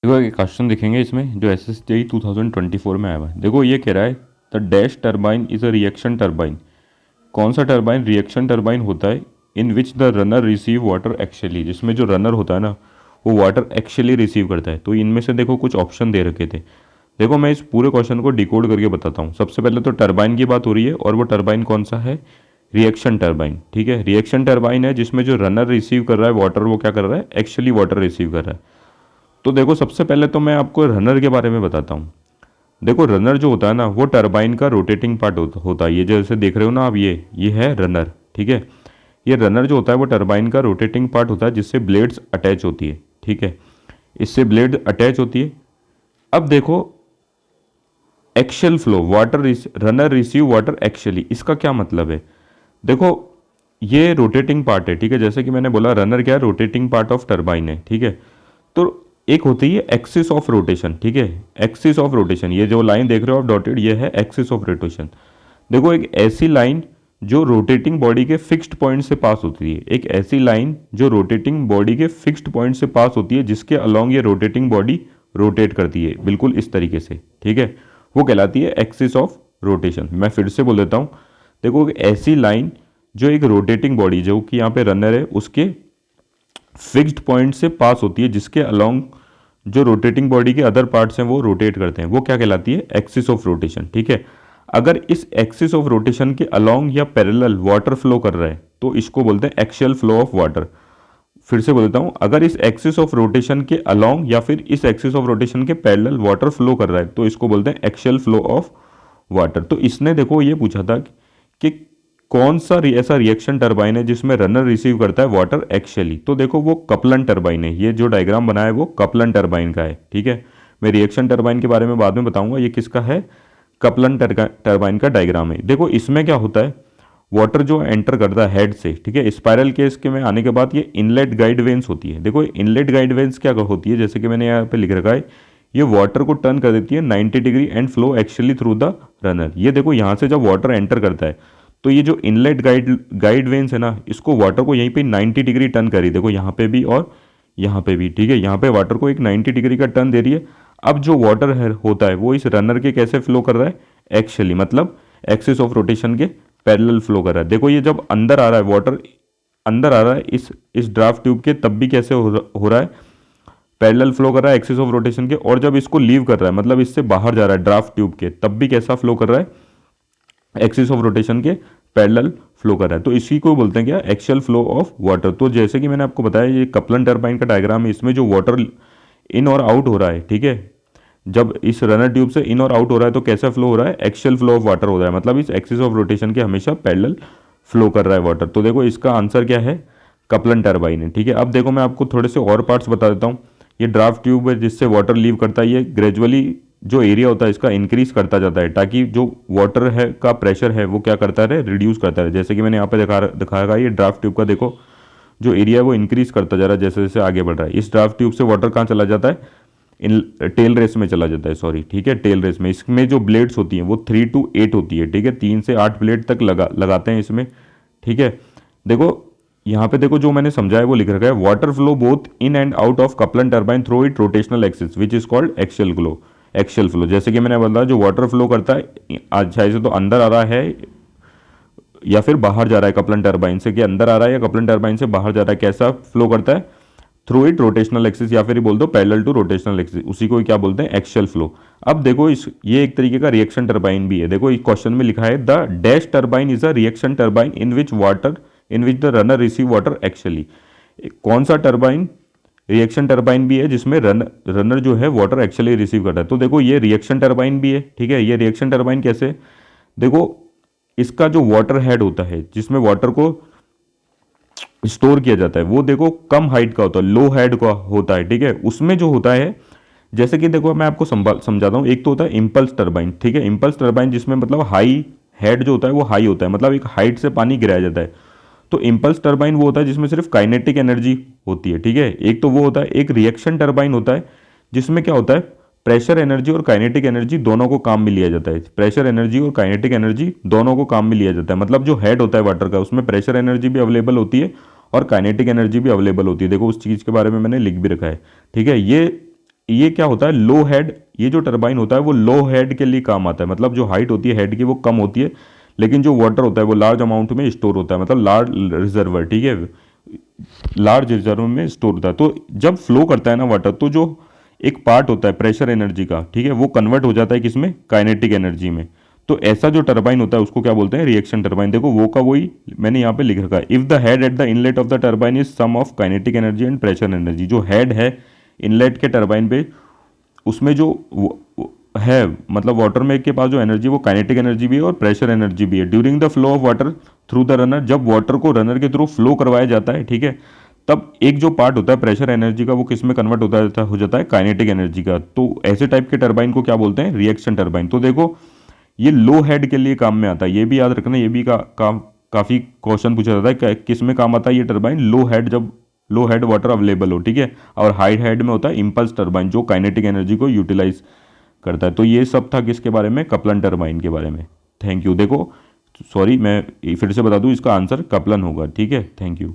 देखो एक क्वेश्चन दिखेंगे इसमें जो SSJE 2024 में आया हुआ है। देखो ये कह रहा है the dash turbine is a reaction turbine. कौन सा टर्बाइन रिएक्शन टर्बाइन होता है in which the runner receive water actually, जिसमें जो रनर होता है ना वो वाटर एक्चुअली रिसीव करता है। तो इनमें से देखो कुछ ऑप्शन दे रखे थे। देखो मैं इस पूरे क्वेश्चन को डिकोड करके बताता हूँ। सबसे पहले तो टर्बाइन की बात हो रही है और वो टर्बाइन कौन सा है, रिएक्शन टर्बाइन। ठीक है, रिएक्शन टर्बाइन है जिसमें जो रनर रिसीव कर रहा है वाटर वो क्या कर रहा है, एक्चुअली वाटर रिसीव कर रहा है। तो देखो सबसे पहले तो मैं आपको रनर के बारे में बताता हूँ। देखो रनर जो होता है ना वो टरबाइन का रोटेटिंग पार्ट होता है। ये जैसे देख रहे हो ना आप, ये है रनर। ठीक है, ये रनर जो होता है वो टरबाइन का रोटेटिंग पार्ट होता है जिससे ब्लेड्स अटैच होती है। ठीक है, इससे ब्लेड अटैच होती है। अब देखो axial flow water runner receive water axially, इसका क्या मतलब है। देखो ये रोटेटिंग पार्ट है। ठीक है, जैसे कि मैंने बोला रनर क्या है, रोटेटिंग पार्ट ऑफ टरबाइन है। ठीक है, तो एक होती है एक्सिस ऑफ रोटेशन। ठीक है, एक्सिस ऑफ रोटेशन, ये जो लाइन देख रहे हो आप डॉटेड, ये है एक्सिस ऑफ रोटेशन। देखो एक ऐसी लाइन जो रोटेटिंग बॉडी के फिक्स्ड पॉइंट से पास होती है, एक ऐसी लाइन जो रोटेटिंग बॉडी के फिक्स्ड पॉइंट से पास होती है जिसके अलोंग ये रोटेटिंग बॉडी रोटेट करती है बिल्कुल इस तरीके से। ठीक है, वो कहलाती है एक्सिस ऑफ रोटेशन। मैं फिर से बोल देता हूँ। देखो एक ऐसी लाइन जो एक रोटेटिंग बॉडी जो कि यहाँ पे रनर है उसके फिक्स्ड पॉइंट से पास होती है जिसके अलोंग जो रोटेटिंग बॉडी के अदर पार्ट्स हैं वो रोटेट करते हैं, वो क्या कहलाती है, एक्सिस ऑफ रोटेशन। ठीक है, अगर इस एक्सिस ऑफ रोटेशन के अलोंग या पैरेलल वाटर फ्लो कर रहा है तो इसको बोलते हैं एक्शियल फ्लो ऑफ वाटर। फिर से बोलता हूं, अगर इस एक्सिस ऑफ रोटेशन के अलोंग या फिर इस एक्सिस ऑफ रोटेशन के पैरेलल वाटर फ्लो कर रहा है तो इसको बोलते हैं एक्शियल फ्लो ऑफ वाटर। तो इसने देखो ये पूछा था कि कौन सा ऐसा रिएक्शन टरबाइन है जिसमें रनर रिसीव करता है वाटर एक्शियली। तो देखो वो कपलन टरबाइन है। ये जो डायग्राम बना है वो कपलन टरबाइन का है। ठीक है, मैं रिएक्शन टरबाइन के बारे में बाद में बताऊंगा। ये किसका है, कपलन टरबाइन का डायग्राम है। देखो इसमें क्या होता है, वाटर जो एंटर करता है हेड से। ठीक है, स्पाइरल केस के में आने के बाद ये इनलेट गाइड वेंस होती है। देखो इनलेट गाइड वेंस क्या होती है, जैसे कि मैंने यहाँ पे लिख रखा है, ये वाटर को टर्न कर देती है 90 degree and flow actually through the runner. ये देखो यहाँ से जब वाटर एंटर करता है तो ये जो इनलेट गाइड वेंस है ना, इसको वाटर को यहीं पे 90 डिग्री टर्न करी। देखो यहाँ पे भी और यहाँ पे भी। ठीक है, यहाँ पे वाटर को एक 90 डिग्री का टर्न दे रही है। अब जो वाटर है होता है वो इस रनर के कैसे फ्लो कर रहा है, एक्चुअली मतलब एक्सिस ऑफ रोटेशन के पैरेलल फ्लो कर रहा है। देखो ये जब अंदर आ रहा है वाटर, अंदर आ रहा है इस ड्राफ्ट ट्यूब के, तब भी कैसे हो रहा है, पैरेलल फ्लो कर रहा है एक्सिस ऑफ रोटेशन के। और जब इसको लीव कर रहा है मतलब इससे बाहर जा रहा है ड्राफ्ट ट्यूब के, तब भी कैसा फ्लो कर रहा है, एक्सिस ऑफ रोटेशन के पैरेलल फ्लो कर रहा है। तो इसी को बोलते हैं क्या, एक्शियल फ्लो ऑफ वाटर। तो जैसे कि मैंने आपको बताया ये कपलन टरबाइन का डायग्राम है। इसमें जो वाटर इन और आउट हो रहा है, ठीक है, जब इस रनर ट्यूब से इन और आउट हो रहा है तो कैसा फ्लो हो रहा है, एक्शियल फ्लो ऑफ वाटर हो रहा है। मतलब इस एक्सिस ऑफ रोटेशन के हमेशा पैरेलल फ्लो कर रहा है वाटर। तो देखो इसका आंसर क्या है, कपलन टरबाइन है। ठीक है, अब देखो मैं आपको थोड़े से और पार्ट्स बता देता हूँ। ये ड्राफ्ट ट्यूब है जिससे वाटर लीव करता है, ये ग्रेजुअली जो एरिया होता है इसका इंक्रीज करता जाता है ताकि जो वाटर है का प्रेशर है वो क्या करता रहे, रिड्यूस करता रहे। जैसे कि मैंने यहाँ पे दिखाया ये ड्राफ्ट ट्यूब का, देखो जो एरिया है वो इंक्रीज करता जा रहा है जैसे जैसे आगे बढ़ रहा है। इस ड्राफ्ट ट्यूब से वाटर कहाँ चला जाता है, इन टेल रेस में चला जाता है, सॉरी। ठीक है, टेल रेस में इसमें जो ब्लेड्स होती हैं वो 3 to 8 होती है। ठीक है, 3 से 8 ब्लेड तक लगाते हैं इसमें। ठीक है, देखो यहाँ पे देखो जो मैंने समझाया वो लिख रखा है, water flow both in and out of Kaplan turbine through it rotational axis which is called axial flow. Axial flow जैसे कि मैंने बताया जो वाटर फ्लो करता है अच्छा से तो अंदर आ रहा है या फिर बाहर जा रहा है कपलन टरबाइन से, कि अंदर आ रहा है या कपलन टरबाइन से बाहर जा रहा है, कैसा फ्लो करता है, थ्रू इट रोटेशनल एक्सिस या फिर बोल दो पैरेलल टू रोटेशनल एक्सिस, उसी को क्या बोलते हैं, एक्शियल फ्लो। अब देखो ये एक तरीके का रिएक्शन टरबाइन भी है। देखो इस क्वेश्चन में लिखा है the dash turbine is a reaction turbine in which the runner receive water actually. कौन सा टरबाइन रिएक्शन टरबाइन भी है जिसमें रनर जो है वाटर एक्चुअली रिसीव करता है। तो देखो ये रिएक्शन टरबाइन भी है। ठीक है, ये रिएक्शन टरबाइन कैसे, देखो इसका जो वाटर हेड होता है जिसमें वाटर को स्टोर किया जाता है वो देखो कम हाइट का होता है, लो हेड का होता है। ठीक है, उसमें जो होता है जैसे कि देखो मैं आपको समझाता हूँ। एक तो होता है इंपल्स टरबाइन। ठीक है, इंपल्स टरबाइन जिसमें मतलब हाई हेड जो होता है वो हाई होता है, मतलब एक हाइट से पानी गिराया जाता है। तो इंपल्स टरबाइन वो होता है जिसमें सिर्फ काइनेटिक एनर्जी होती है। ठीक है, एक तो वो होता है। एक रिएक्शन टरबाइन होता है जिसमें क्या होता है, प्रेशर एनर्जी और काइनेटिक एनर्जी दोनों को काम में लिया जाता है। प्रेशर एनर्जी और काइनेटिक एनर्जी दोनों को काम में लिया जाता है। मतलब जो हेड होता है वाटर का उसमें प्रेशर एनर्जी भी अवेलेबल होती है और काइनेटिक एनर्जी भी अवेलेबल होती है। देखो उस चीज़ के बारे में मैंने लिख भी रखा है। ठीक है, ये ये क्या होता है, लो हेड, ये जो टरबाइन होता है वो लो हेड के लिए काम आता है, मतलब जो हाइट होती है हेड की वो कम होती है, लेकिन जो वाटर होता है वो लार्ज अमाउंट में स्टोर होता है, मतलब लार्ज रिजर्वर, ठीक है, लार्ज रिजर्व में स्टोर होता है। तो जब फ्लो करता है ना वाटर, तो जो एक पार्ट होता है प्रेशर एनर्जी का, ठीक है, वो कन्वर्ट हो जाता है किसमें, काइनेटिक एनर्जी में। तो ऐसा जो टरबाइन होता है उसको क्या बोलते हैं, रिएक्शन टरबाइन। देखो वो का वही मैंने यहाँ पे लिख रखा है, if the head at the inlet of the turbine is sum of kinetic energy and pressure energy. जो हेड है इनलेट के टरबाइन पे, उसमें जो है, मतलब वाटर में के पास जो एनर्जी वो काइनेटिक एनर्जी भी है और प्रेशर एनर्जी भी है। During the flow of water through the runner, जब वाटर को रनर के थ्रू फ्लो करवाया जाता है, ठीक है, तब एक जो पार्ट होता है प्रेशर एनर्जी का वो किस में कन्वर्ट हो जाता है काइनेटिक एनर्जी का। तो ऐसे टाइप के टरबाइन को क्या बोलते हैं, रिएक्शन टरबाइन। तो देखो ये लो हेड के लिए काम में आता है, ये भी याद रखना, ये भी काफ़ी क्वेश्चन पूछा जाता है किस में काम आता है ये टरबाइन, लो हेड, जब लो हेड वाटर अवेलेबल हो, ठीक है, और हाई हेड में होता है इम्पल्स टरबाइन जो काइनेटिक एनर्जी को यूटिलाइज करता है। तो ये सब था किसके बारे में, कपलन टरबाइन के बारे में। Thank you. देखो सॉरी मैं फिर से बता दूं, इसका आंसर कपलन होगा, ठीक है, थैंक यू।